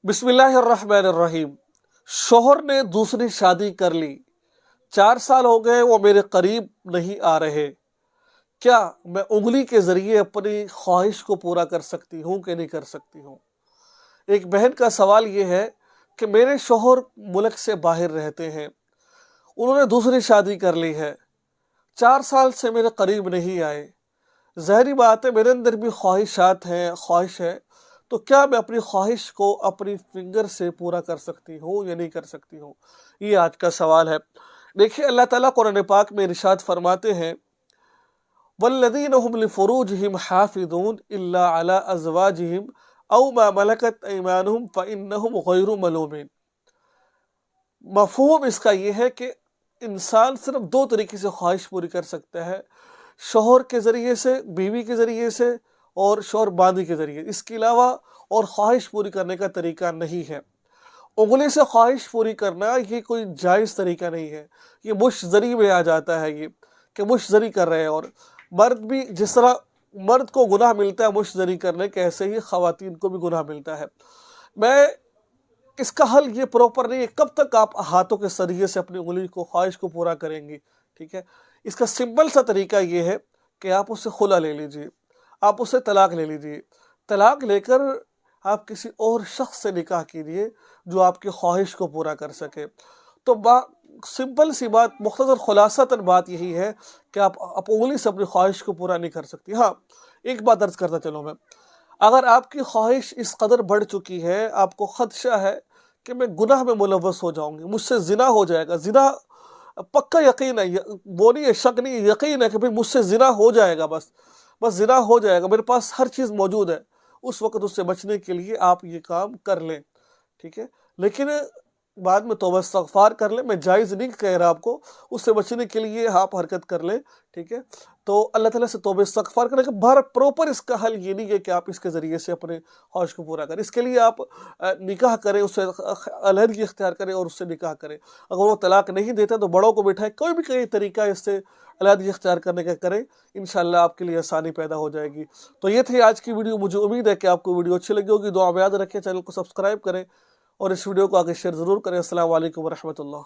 बिस्मिल्लाहिर्रहमानिर्रहीम। शोहर ने दूसरी शादी कर ली, 4 साल हो गए वो मेरे करीब नहीं आ रहे। क्या मैं उंगली के जरिए अपनी ख्वाहिश को पूरा कर सकती हूँ कि नहीं कर सकती हूँ? एक बहन का सवाल ये है कि मेरे शोहर मुल्क से बाहर रहते हैं, उन्होंने दूसरी शादी कर ली है, 4 साल से मेरे करीब नहीं आए। ज़ाहिरी बात है मेरे अंदर भी ख्वाहिश है, तो क्या मैं अपनी ख्वाहिश को अपनी फिंगर से पूरा कर सकती हूँ या नहीं कर सकती हूँ? ये आज का सवाल है। देखिए, अल्लाह ताला कुरान पाक में इरशाद फरमाते हैं, वल्लज़ीना हुम लिफ़ुरूजिहिम हाफ़िज़ून इल्ला अला अज़वाजिहिम औ मा मलकत अयमानुहुम फ़इन्नहुम गैरु मलूमीन। मफ़हूम इसका ये है कि इंसान सिर्फ 2 तरीके से ख्वाहिश पूरी कर सकता है, शौहर के ज़रिए से, बीवी के ज़रिए से और शौहर बांदी के ज़रिए। इसके अलावा और ख्वाहिश पूरी करने का तरीका नहीं है। उंगली से ख्वाहिश पूरी करना ये कोई जायज़ तरीका नहीं है। ये मुश्ज़री में आ जाता है, ये कि मुश्ज़री कर रहे हैं। और मर्द भी, जिस तरह मर्द को गुनाह मिलता है मुश्ज़री करने के, ऐसे ही ख़वातीन को भी गुनाह मिलता है। मैं इसका हल ये प्रॉपर नहीं है। कब तक आप हाथों के सरिये से अपनी उंगली को, ख्वाहिश को पूरा करेंगी? ठीक है, इसका सिंपल सा तरीका ये है कि आप उससे खुला ले लीजिए, आप उससे तलाक ले लीजिए। तलाक लेकर आप किसी और शख्स से निकाह कीजिए जो आपकी ख्वाहिश को पूरा कर सके। तो सिंपल सी बात, मुख्तसर खुलासतन बात यही है कि आप उंगली से अपनी ख्वाहिश को पूरा नहीं कर सकती। हाँ, एक बात अर्ज करता चलो मैं, अगर आपकी ख्वाहिश इस कदर बढ़ चुकी है, आपको खदशा है कि मैं गुनाह में मुलव्वस हो जाऊंगी, मुझसे जिना हो जाएगा, जिना पक्का यकीन है, वो नहीं है, शक नहीं, यकीन है कि भाई मुझसे जिना हो जाएगा, बस जिना हो जाएगा, मेरे पास हर चीज़ मौजूद है, उस वक्त उससे बचने के लिए आप ये काम कर लें। ठीक है, लेकिन बाद में तौबा इस्तग़फ़ार कर लें। मैं जायज़ नहीं कह रहा आपको, उससे बचने के लिए आप हरकत कर लें। ठीक है, तो अल्लाह ताला से तौबा इस्तग़फ़ार करें। बाहर प्रॉपर इसका हल ये नहीं है कि आप इसके ज़रिए से अपने ख्वाहिश को पूरा करें। इसके लिए आप निकाह करें, उससे अलहदगी इख्तियार करें और उससे निकाह करें। अगर वो तलाक नहीं देता तो बड़ों को बिठाएं, कोई भी कई तरीका इससे अलहदगी इख्तियार करने का करें, इंशाअल्लाह आपके लिए आसानी पैदा हो जाएगी। तो ये थी आज की वीडियो। मुझे उम्मीद है कि आपको वीडियो अच्छी लगी होगी। दुआ में याद रखें, चैनल को सब्सक्राइब करें और इस वीडियो को आगे शेयर ज़रूर करें। अस्सलाम वालेकुम व रहमतुल्लाह।